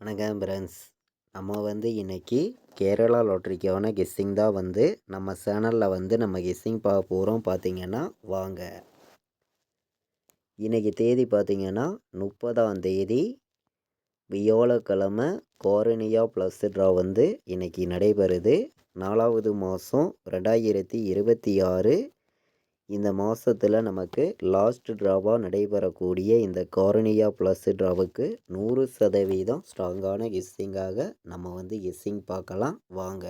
வணக்கம் ஃப்ரெண்ட்ஸ். நம்ம இன்னைக்கு கேரளா லாட்ரிக்கான கெஸ்ஸிங் தான் நம்ம சேனலில் நம்ம கெஸ்ஸிங் பார்க்க போகிறோம். பார்த்தீங்கன்னா வாங்க. இன்றைக்கி தேதி பார்த்தீங்கன்னா 30ஆம் தேதி வியாழக்கிழமை. கார்னியா ப்ளஸ் ட்ரா இன்றைக்கி நடைபெறுது. 4வது மாதம் 2026. இந்த மாதத்தில் நமக்கு லாஸ்ட் ட்ராவாக நடைபெறக்கூடிய இந்த கார்னியா ப்ளஸ் ட்ராவுக்கு 100% ஸ்ட்ராங்கான கெஸ்ஸிங்காக நம்ம கெஸ்ஸிங் பார்க்கலாம் வாங்க.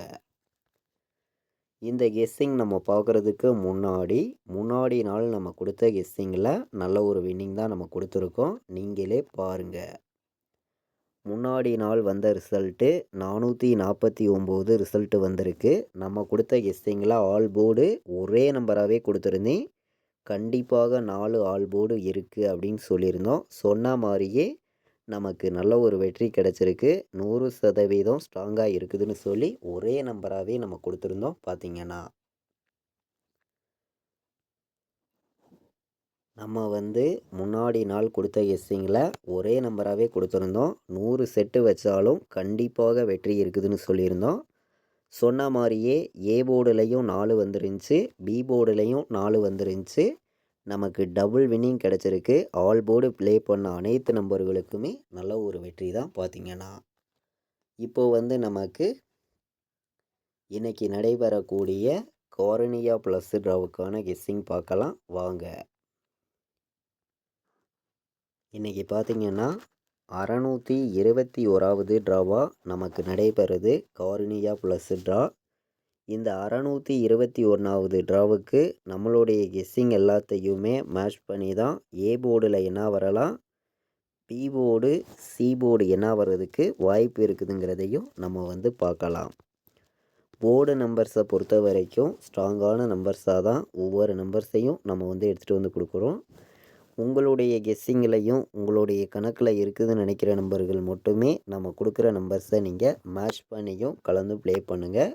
இந்த கெஸ்ஸிங் நம்ம பார்க்குறதுக்கு முன்னாடி நாள் நம்ம கொடுத்த கெஸ்ஸிங்கில் நல்ல ஒரு வின்னிங் தான் நம்ம கொடுத்துருக்கோம். நீங்களே பாருங்கள். முன்னாடி நாள் வந்த ரிசல்ட்டு 449 ரிசல்ட்டு வந்திருக்கு. நம்ம கொடுத்த கெஸ்ஸிங்கில் ஆல் போர்டு ஒரே நம்பராகவே கொடுத்துருந்தேன். கண்டிப்பாக 4 ஆல் போர்டு இருக்குது அப்படின்னு சொல்லியிருந்தோம். சொன்ன மாதிரியே நமக்கு நல்ல ஒரு வெற்றி கிடச்சிருக்கு. 100% ஸ்ட்ராங்காக இருக்குதுன்னு சொல்லி ஒரே நம்பராகவே நம்ம கொடுத்துருந்தோம். பார்த்திங்கன்னா நம்ம முன்னாடி நாள் கொடுத்த கெஸ்ஸிங்கில் ஒரே நம்பராகவே கொடுத்துருந்தோம். 100 செட்டு வச்சாலும் கண்டிப்பாக வெற்றி இருக்குதுன்னு சொல்லியிருந்தோம். சொன்ன மாதிரியே ஏ போர்டுலேயும் 4 வந்துருந்துச்சு, பி போர்டுலேயும் 4 வந்துருந்துச்சு. நமக்கு டபுள் வின்னிங் கிடச்சிருக்கு. ஆல் போர்டு ப்ளே பண்ண அனைத்து நம்பர்களுக்குமே நல்ல ஒரு வெற்றி தான். பார்த்திங்கன்னா இப்போது நமக்கு இன்றைக்கி நடைபெறக்கூடிய கார்னியா ப்ளஸ் ட்ராவுக்கான கெஸ்ஸிங் பார்க்கலாம் வாங்க. இன்றைக்கி பார்த்திங்கன்னா 621வது ட்ராவாக நமக்கு நடைபெறுது கார்னியா ப்ளஸ் ட்ரா. இந்த 621வது ட்ராவுக்கு நம்மளுடைய கெஸ்ஸிங் எல்லாத்தையுமே மேட்ச் பண்ணி தான் ஏ போர்டில் என்ன வரலாம், பி போர்டு, சி போர்டு என்ன வர்றதுக்கு வாய்ப்பு இருக்குதுங்கிறதையும் நம்ம பார்க்கலாம். போர்டு நம்பர்ஸை பொறுத்த வரைக்கும் ஸ்ட்ராங்கான நம்பர்ஸாக தான் ஒவ்வொரு நம்பர்ஸையும் நம்ம எடுத்துகிட்டு கொடுக்குறோம். உங்களுடைய கெஸ்ஸிங்லையும் உங்களுடைய கணக்கில் இருக்குதுன்னு நினைக்கிற நம்பர்கள் மட்டுமே நம்ம கொடுக்குற நம்பர்ஸை நீங்கள் மேட்ச் பண்ணியும் கலந்து ப்ளே பண்ணுங்கள்.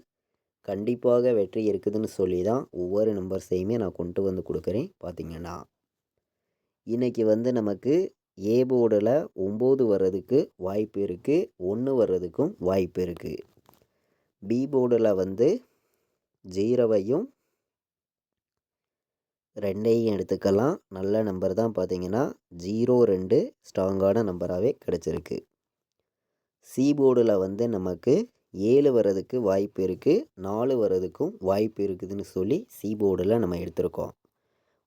கண்டிப்பாக வெற்றி இருக்குதுன்னு சொல்லி தான் ஒவ்வொரு நம்பர்ஸையுமே நான் கொண்டு கொடுக்குறேன். பார்த்திங்கன்னா இன்றைக்கி நமக்கு ஏ போர்டில் 9 வர்றதுக்கு வாய்ப்பு இருக்குது, 1 வர்றதுக்கும் வாய்ப்பு இருக்குது. பி போர்டில் 0வையும் 2ஐயும் எடுத்துக்கலாம். நல்ல நம்பர் தான். பார்த்திங்கன்னா 02 ஸ்ட்ராங்கான நம்பராகவே கிடச்சிருக்கு. சி போர்டில் நமக்கு 7 வர்றதுக்கு வாய்ப்பு இருக்குது, 4 வர்றதுக்கும் வாய்ப்பு இருக்குதுன்னு சொல்லி சி போர்டில் நம்ம எடுத்திருக்கோம்.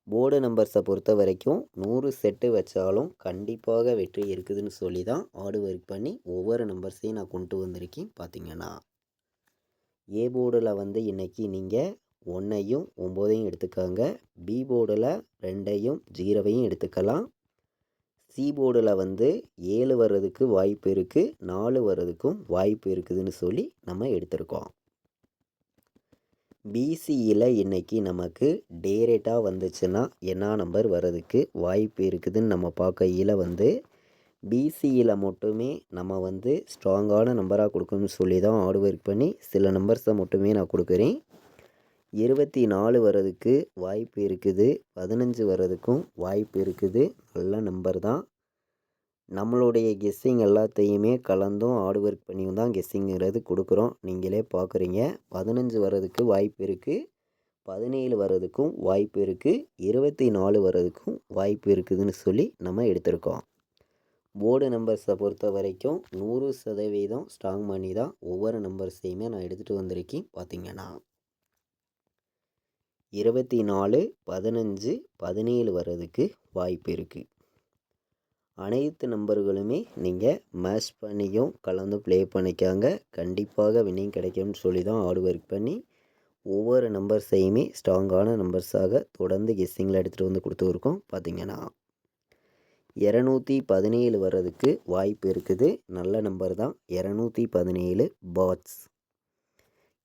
போர்டு நம்பர்ஸை பொறுத்த வரைக்கும் 100 செட்டு வச்சாலும் கண்டிப்பாக வெற்றி இருக்குதுன்னு சொல்லி தான் ஹார்டு ஒர்க் பண்ணி ஒவ்வொரு நம்பர்ஸையும் நான் கொண்டு வந்திருக்கேன். பார்த்திங்கன்னா ஏ போர்டில் இன்றைக்கி நீங்கள் 1ஐயும் 9ஐயும் எடுத்துக்காங்க. பி போர்டில் 2ஐயும் 0வையும் எடுத்துக்கலாம். சி போர்டில் 7 வர்றதுக்கு வாய்ப்பு இருக்குது, 4 வர்றதுக்கும் வாய்ப்பு இருக்குதுன்னு சொல்லி நம்ம எடுத்திருக்கோம். பிசியில் இன்றைக்கி நமக்கு டேரேட்டாக வந்துச்சுன்னா என்ன நம்பர் வர்றதுக்கு வாய்ப்பு இருக்குதுன்னு நம்ம பார்க்கையில் பிசியில் மட்டுமே நம்ம ஸ்ட்ராங்கான நம்பராக கொடுக்கணும்னு சொல்லி தான் ஹார்ட் ஒர்க் பண்ணி சில நம்பர்ஸை மட்டுமே நான் கொடுக்குறேன். 24 வர்றதுக்கு வாய்ப்பு இருக்குது, 15 வர்றதுக்கும் வாய்ப்பு இருக்குது. நல்ல நம்பர் தான். நம்மளுடைய கெஸ்ஸிங் எல்லாத்தையுமே கலந்தும் ஹார்ட் ஒர்க் பண்ணியும் தான் கெஸ்ஸிங்கிறது கொடுக்குறோம். நீங்களே பார்க்குறீங்க. 15 வர்றதுக்கு வாய்ப்பு இருக்குது, 17 வர்றதுக்கும் வாய்ப்பு இருக்குது, 24 வர்றதுக்கும் வாய்ப்பு இருக்குதுன்னு சொல்லி நம்ம எடுத்திருக்கோம். போர்டு நம்பர்ஸை பொறுத்த வரைக்கும் 100% ஸ்ட்ராங் பண்ணி தான் ஒவ்வொரு நம்பர்ஸையுமே நான் எடுத்துகிட்டு வந்திருக்கேன். பார்த்திங்கன்னா 24, 15, 17 வர்றதுக்கு வாய்ப்பு இருக்குது. அனைத்து நம்பர்களுமே நீங்கள் மேட்ச் பண்ணியும் கலந்து ப்ளே பண்ணிக்காங்க. கண்டிப்பாக வின்னிங் கிடைக்கும்னு சொல்லி தான் ஹார்ட் ஒர்க் பண்ணி ஒவ்வொரு நம்பர்ஸையுமே ஸ்ட்ராங்கான நம்பர்ஸாக தொடர்ந்து கெஸ்ஸிங்கில் எடுத்துகிட்டு கொடுத்துருக்கோம். பார்த்திங்கன்னா 217 வர்றதுக்கு வாய்ப்பு இருக்குது. நல்ல நம்பர் தான். 217 பாட்ஸ்.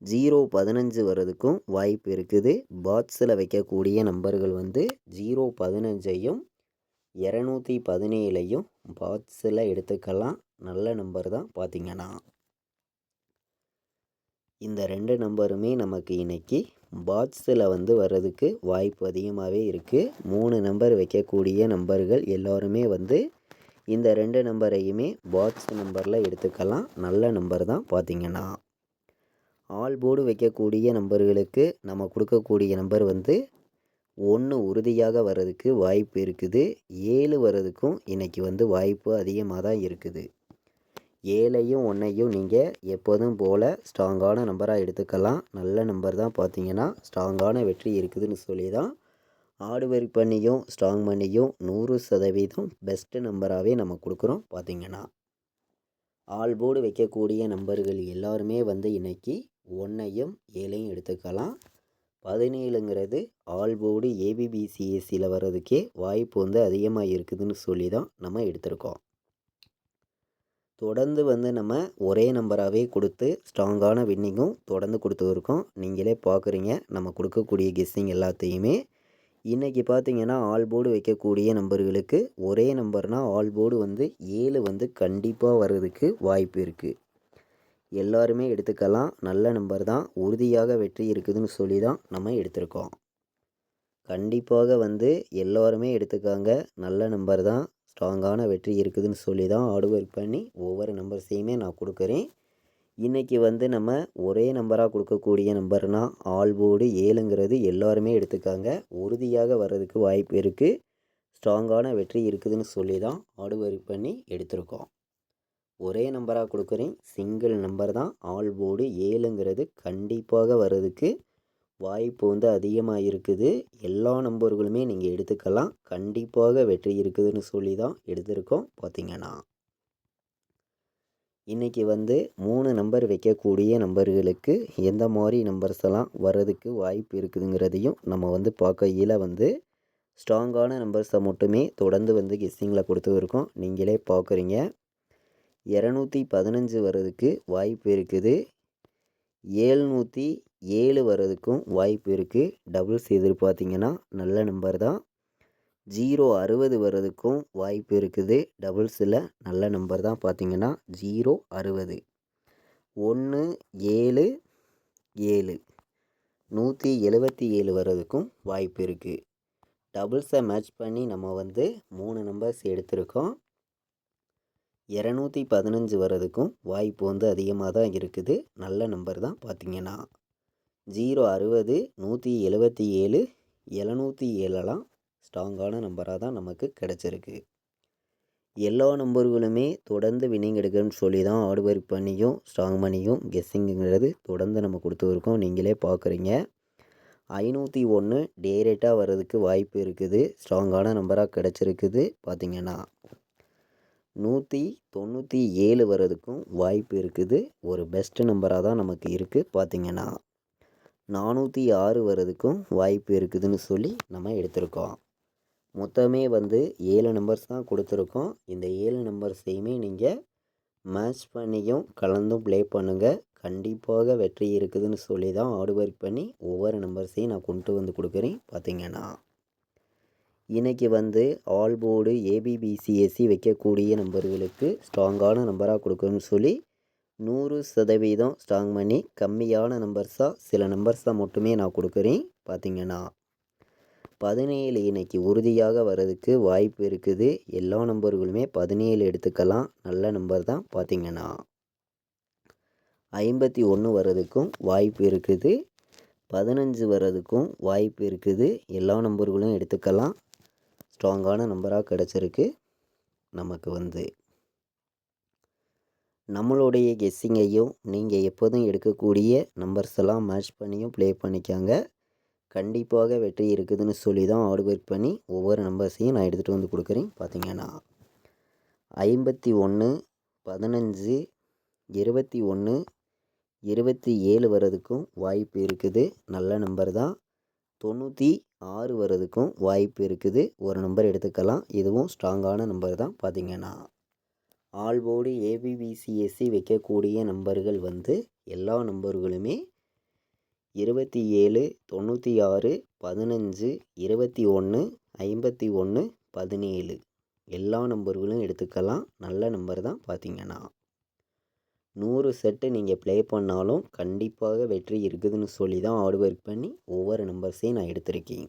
015 வர்றதுக்கும் வாய்ப்பு இருக்குது. பாட்ஸில் வைக்கக்கூடிய நம்பர்கள் 015ஐயும் 217ஐயும் பாட்ஸில் எடுத்துக்கலாம். நல்ல நம்பர் தான். பார்த்திங்கன்னா இந்த 2 நம்பருமே நமக்கு இன்றைக்கி பாட்ஸில் வர்றதுக்கு வாய்ப்பு அதிகமாகவே இருக்குது. 3 நம்பர் வைக்கக்கூடிய நம்பர்கள் எல்லோருமே இந்த 2 நம்பரையுமே பாக்ஸ் நம்பரில் எடுத்துக்கலாம். நல்ல நம்பர் தான் பார்த்தீங்கன்னா. ஆல் போர்டு வைக்கக்கூடிய நம்பர்களுக்கு நம்ம கொடுக்கக்கூடிய நம்பர் வந்து 1 உறுதியாக வர்றதுக்கு வாய்ப்பு இருக்குது. 7 வர்றதுக்கும் இன்றைக்கி வந்து வாய்ப்பு அதிகமாக தான் இருக்குது. 7ஐயும் 1ஐயும் நீங்கள் எப்போதும் போல் ஸ்ட்ராங்கான நம்பராக எடுத்துக்கலாம். நல்ல நம்பர் தான் பார்த்தீங்கன்னா. ஸ்ட்ராங்கான வெற்றி இருக்குதுன்னு சொல்லி தான் ஆடு வரி பண்ணியும் ஸ்ட்ராங் பண்ணியும் 100% பெஸ்ட்டு நம்பராகவே நம்ம கொடுக்குறோம் பார்த்தீங்கன்னா. ஆல் போர்டு வைக்கக்கூடிய நம்பர்கள் எல்லாருமே வந்து இன்றைக்கி 1ஐயும் 7ஐயும் எடுத்துக்கலாம். 17ங்கிறது ஆல் போர்டு ஏபிபிசிஎஸ்சியில் வர்றதுக்கே வாய்ப்பு வந்து அதிகமாக இருக்குதுன்னு சொல்லி தான் நம்ம எடுத்திருக்கோம். தொடர்ந்து வந்து நம்ம ஒரே நம்பராகவே கொடுத்து ஸ்ட்ராங்கான வின்னிங்கும் தொடர்ந்து கொடுத்துருக்கோம். நீங்களே பார்க்குறீங்க நம்ம கொடுக்கக்கூடிய கெஸ்ஸிங் எல்லாத்தையுமே. இன்றைக்கி பார்த்தீங்கன்னா ஆல் போர்டு வைக்கக்கூடிய நம்பர்களுக்கு ஒரே நம்பர்னால் ஆல் போர்டு வந்து 7 வந்து கண்டிப்பாக வர்றதுக்கு வாய்ப்பு இருக்குது. எல்லாருமே எடுத்துக்கலாம். நல்ல நம்பர் தான். உறுதியாக வெற்றி இருக்குதுன்னு சொல்லி தான் நம்ம எடுத்திருக்கோம். கண்டிப்பாக வந்து எல்லாருமே எடுத்துக்காங்க. நல்ல நம்பர் தான். ஸ்ட்ராங்கான வெற்றி இருக்குதுன்னு சொல்லி தான் ஹார்ட் ஒர்க் பண்ணி ஒவ்வொரு நம்பர்ஸையுமே நான் கொடுக்குறேன். இன்றைக்கி வந்து நம்ம ஒரே நம்பராக கொடுக்கக்கூடிய நம்பர்னால் ஆல் போர்டு 7ங்கிறது எல்லாருமே எடுத்துக்காங்க. உறுதியாக வர்றதுக்கு வாய்ப்பு இருக்குது. ஸ்ட்ராங்கான வெற்றி இருக்குதுன்னு சொல்லி தான் ஹார்ட் ஒர்க் பண்ணி எடுத்திருக்கோம். ஒரே நம்பராக கொடுக்குறேன். சிங்கிள் நம்பர் தான். ஆல் போர்டு 7ங்கிறது கண்டிப்பாக வர்றதுக்கு வாய்ப்பு வந்து அதிகமாக இருக்குது. எல்லா நம்பர்களுமே நீங்கள் எடுத்துக்கலாம். கண்டிப்பாக வெற்றி இருக்குதுன்னு சொல்லி தான் எடுத்திருக்கோம் பார்த்தீங்கன்னா. இன்றைக்கி வந்து 3 நம்பர் வைக்கக்கூடிய நம்பர்களுக்கு எந்த மாதிரி நம்பர்ஸ் எல்லாம் வர்றதுக்கு வாய்ப்பு இருக்குதுங்கிறதையும் நம்ம வந்து பார்க்கையில் வந்து ஸ்ட்ராங்கான நம்பர்ஸை மட்டுமே தொடர்ந்து வந்து கெஸ்ஸிங்கில் கொடுத்துருக்கோம். நீங்களே பார்க்குறீங்க. 215 வர்றதுக்கு வாய்ப்பு இருக்குது. 707 வர்றதுக்கும் வாய்ப்பு இருக்குது. டபுள்ஸ் எதிர்பார்த்திங்கன்னா நல்ல நம்பர் தான். 060 வர்றதுக்கும் வாய்ப்பு இருக்குது. டபுள்ஸில் நல்ல நம்பர் தான் பார்த்தீங்கன்னா 060. 177 177 வர்றதுக்கும் வாய்ப்பு இருக்குது. டபுள்ஸை மேட்ச் பண்ணி நம்ம வந்து 3 நம்பர்ஸ் எடுத்திருக்கோம். 215 வர்றதுக்கும் வாய்ப்பு வந்து அதிகமாக தான் இருக்குது. நல்ல நம்பர் தான் பார்த்தீங்கன்னா. 060 177 707 ஸ்ட்ராங்கான நம்பராக தான் நமக்கு கிடச்சிருக்கு. எல்லா நம்பர்களுமே தொடர்ந்து வின்னிங் எடுக்கணும்னு சொல்லி தான் ஹார்ட் ஒர்க் பண்ணியும் ஸ்ட்ராங் பண்ணியும் கெஸ்ஸிங்கிறது தொடர்ந்து நம்ம கொடுத்துருக்கோம். நீங்களே பார்க்குறீங்க. 501 டேரெக்டாக வர்றதுக்கு வாய்ப்பு இருக்குது. ஸ்ட்ராங்கான நம்பராக கிடச்சிருக்குது பார்த்தீங்கன்னா. 197 வர்றதுக்கும் வாய்ப்பு இருக்குது. ஒரு பெஸ்ட்டு நம்பராக தான் நமக்கு இருக்குது பார்த்தீங்கன்னா. 406 வர்றதுக்கும் வாய்ப்பு இருக்குதுன்னு சொல்லி நம்ம எடுத்திருக்கோம். மொத்தமே வந்து 7 நம்பர்ஸ் தான் கொடுத்துருக்கோம். இந்த 7 நம்பர்ஸையுமே நீங்கள் மேட்ச் பண்ணியும் கலந்தும் ப்ளே பண்ணுங்கள். கண்டிப்பாக வெற்றி இருக்குதுன்னு சொல்லி தான் ஹார்ட் ஒர்க் பண்ணி ஒவ்வொரு நம்பர்ஸையும் நான் கொண்டு வந்து கொடுக்குறேன் பார்த்தீங்கன்னா. இன்றைக்கி வந்து ஆல் போர்டு ஏபிபிசிஎஸ்சி வைக்கக்கூடிய நம்பர்களுக்கு ஸ்ட்ராங்கான நம்பராக கொடுக்கணும்னு சொல்லி 100% ஸ்ட்ராங் பண்ணி கம்மியான நம்பர்ஸாக சில நம்பர்ஸாக மட்டுமே நான் கொடுக்குறேன் பார்த்தீங்கன்னா. 17 இன்றைக்கி உறுதியாக வர்றதுக்கு வாய்ப்பு இருக்குது. எல்லா நம்பர்களுமே 17 எடுத்துக்கலாம். நல்ல நம்பர் தான் பார்த்தீங்கன்னா. 51 வர்றதுக்கும் வாய்ப்பு இருக்குது. 15 வர்றதுக்கும் வாய்ப்பு இருக்குது. எல்லா நம்பர்களும் எடுத்துக்கலாம். ஸ்ட்ராங்கான நம்பராக கிடச்சிருக்கு நமக்கு வந்து. நம்மளுடைய கெஸ்ஸிங்கையும் நீங்கள் எப்போதும் எடுக்கக்கூடிய நம்பர்ஸ் எல்லாம் மேட்ச் பண்ணியும் ப்ளே பண்ணிக்காங்க. கண்டிப்பாக வெற்றி இருக்குதுன்னு சொல்லி தான் ஹார்ட் ஒர்க் பண்ணி ஒவ்வொரு நம்பர்ஸையும் நான் எடுத்துகிட்டு வந்து கொடுக்குறேன் பார்த்தீங்கன்னா. 51 15 21 27 வர்றதுக்கும் வாய்ப்பு இருக்குது. நல்ல நம்பர் தான். 96 வர்றதுக்கும் வாய்ப்பு இருக்குது. ஒரு நம்பர் எடுத்துக்கலாம். இதுவும் ஸ்ட்ராங்கான நம்பர் தான் பார்த்தீங்கன்னா. ஆல் போர்டு ஏபிபிசிஎஸ்சி வைக்கக்கூடிய நம்பர்கள் வந்து எல்லா நம்பர்களுமே 27 96 15 21 51 17 எல்லா நம்பர்களும் எடுத்துக்கலாம். நல்ல நம்பர் தான் பார்த்தீங்கன்னா. 100 செட்டு நீங்கள் ப்ளே பண்ணாலும் கண்டிப்பாக வெற்றி இருக்குதுன்னு சொல்லி தான் ஹார்ட் ஒர்க் பண்ணி ஒவ்வொரு நம்பர்ஸையும் நான் எடுத்திருக்கேன்.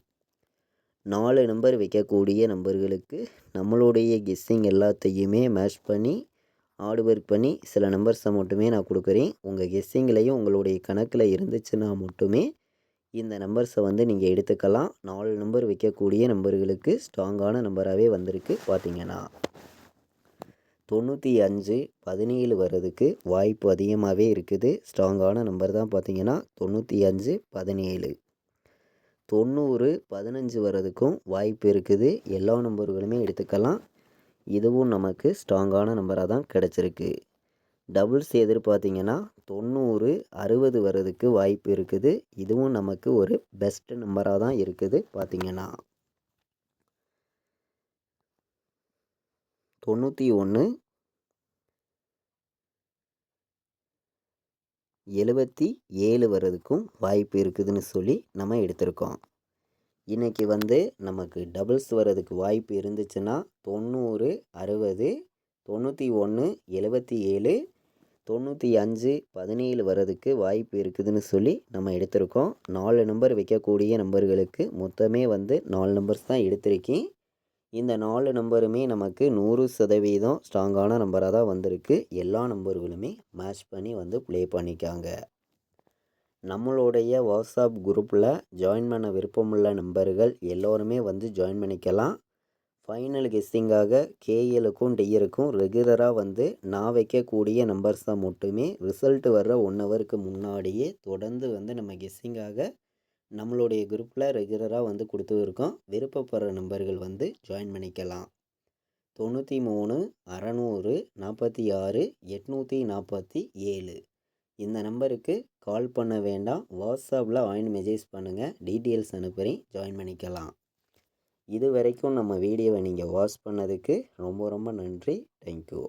4 நம்பர் வைக்கக்கூடிய நம்பர்களுக்கு நம்மளுடைய கெஸ்ஸிங் எல்லாத்தையுமே மேட்ச் பண்ணி ஹார்ட் ஒர்க் பண்ணி சில நம்பர்ஸை மட்டுமே நான் கொடுக்குறேன். உங்கள் கெஸ்ஸிங்லேயும் உங்களுடைய கணக்கில் இருந்துச்சுன்னா மட்டுமே இந்த நம்பர்ஸை வந்து நீங்கள் எடுத்துக்கலாம். 4 நம்பர் வைக்கக்கூடிய நம்பர்களுக்கு ஸ்ட்ராங்கான நம்பராகவே வந்திருக்கு. பார்த்தீங்கன்னா 95 17 வர்றதுக்கு வாய்ப்பு அதிகமாகவே இருக்குது. ஸ்ட்ராங்கான நம்பர் தான். பார்த்தீங்கன்னா 95 17 90 15 வர்றதுக்கும் வாய்ப்பு இருக்குது. எல்லா நம்பர்களுமே எடுத்துக்கலாம். இதுவும் நமக்கு ஸ்ட்ராங்கான நம்பராக தான் கிடச்சிருக்கு. டபுள்ஸ் எதிர்பார்த்திங்கன்னா 90 60 வர்றதுக்கு வாய்ப்பு இருக்குது. இதுவும் நமக்கு ஒரு பெஸ்ட் நம்பராக தான் இருக்குது. பார்த்திங்கன்னா 91 77 வர்றதுக்கும் வாய்ப்பு இருக்குதுன்னு சொல்லி நம்ம எடுத்திருக்கோம். இன்றைக்கி வந்து நமக்கு டபுள்ஸ் வர்றதுக்கு வாய்ப்பு இருந்துச்சுன்னா 90 60 91 77 95 17 வர்றதுக்கு வாய்ப்பு இருக்குதுன்னு சொல்லி நம்ம எடுத்திருக்கோம். 4 நம்பர் வைக்கக்கூடிய நம்பர்களுக்கு மொத்தமே வந்து 4 நம்பர்ஸ் தான் எடுத்திருக்கேன். இந்த 4 நம்பருமே நமக்கு 100% ஸ்ட்ராங்கான நம்பராக தான் வந்திருக்கு. எல்லா நம்பர்களுமே மேட்ச் பண்ணி வந்து ப்ளே பண்ணிக்காங்க. நம்மளுடைய வாட்ஸ்அப் குரூப்பில் ஜாயின் பண்ண விருப்பமுள்ள நம்பர்கள் எல்லோருமே வந்து ஜாயின் பண்ணிக்கலாம். ஃபைனல் கெஸ்ஸிங்காக கேஎலுக்கும் டிஎலுக்கும் ரெகுலராக வந்து நான் வைக்கக்கூடிய நம்பர்ஸை மட்டுமே ரிசல்ட் வர்ற 1 ஹவருக்கு முன்னாடியே தொடர்ந்து வந்து நம்ம கெஸ்ஸிங்காக நம்மளுடைய குரூப்பில் ரெகுலராக வந்து கொடுத்துருக்கோம். விருப்பப்படுற நம்பர்கள் வந்து ஜாயின் பண்ணிக்கலாம். 93 600 46 847 இந்த நம்பருக்கு கால் பண்ண வேண்டாம். வாட்ஸ்அப்பில் வாயின் மெசேஜ் பண்ணுங்கள். டீட்டெயில்ஸ் அனுப்புகிறேன். ஜாயின் பண்ணிக்கலாம். இது வரைக்கும் நம்ம வீடியோவை நீங்கள் வாட்ச் பண்ணதுக்கு ரொம்ப ரொம்ப நன்றி. தேங்க்யூ.